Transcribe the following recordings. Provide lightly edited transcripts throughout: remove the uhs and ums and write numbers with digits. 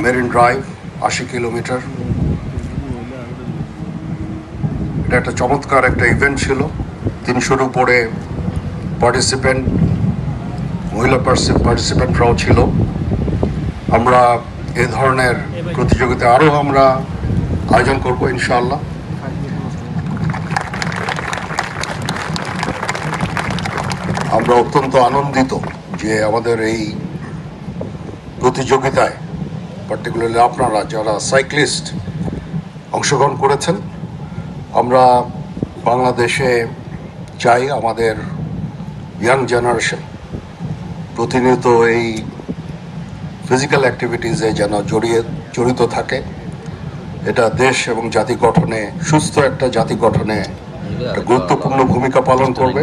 Marine drive ৮০ kilometre. এটা একটা চমৎকার একটা ইভেন্ট ছিল। ৩০০-র উপরে পার্টিসিপেন্ট, মহিলা পার্টিসিপেন্টরাও ছিল। আমরা এ ধরনের প্রতিযোগিতা আরও আমরা আয়োজন করব ইনশাআল্লাহ। আমরা অত্যন্ত আনন্দিত যে আমাদের এই প্রতিযোগিতায় পার্টিকুলারলি আপনারা যারা সাইক্লিস্ট অংশগ্রহণ করেছেন। আমরা বাংলাদেশে চাই আমাদের ইয়াং জেনারেশন প্রতিনিয়ত এই ফিজিক্যাল অ্যাক্টিভিটিসে যেন জড়িত থাকে। এটা দেশ এবং জাতি গঠনে, সুস্থ একটা জাতি গঠনে একটা গুরুত্বপূর্ণ ভূমিকা পালন করবে।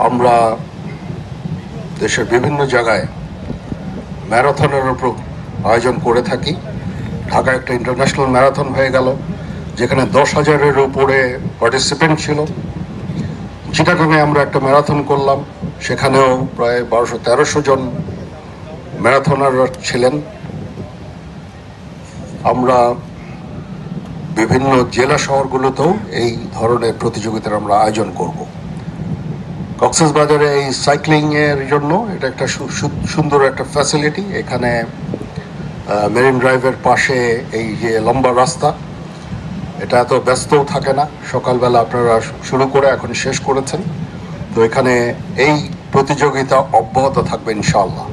আমরা দেশের বিভিন্ন জায়গায় ম্যারাথনের উপর আয়োজন করে থাকি। ঢাকা একটা ইন্টারন্যাশনাল ম্যারাথন হয়ে গেল, যেখানে 10,000-এর উপরে পার্টিসিপেন্ট ছিল। চিটাগাংয়ে আমরা একটা ম্যারাথন করলাম, সেখানেও প্রায় 1200-1300 জন ম্যারাথনার ছিলেন। আমরা বিভিন্ন জেলা শহরগুলোতেও এই ধরনের প্রতিযোগিতার আমরা আয়োজন করব। কক্সবাজারে এই সাইক্লিং এর জন্য এটা একটা সুন্দর একটা ফ্যাসিলিটি। এখানে মেরিন ড্রাইভের পাশে এই যে লম্বা রাস্তা, এটা এত ব্যস্তও থাকে না। সকালবেলা আপনারা শুরু করে এখন শেষ করেছেন, তো এখানে এই প্রতিযোগিতা অব্যাহত থাকবে ইনশাআল্লাহ।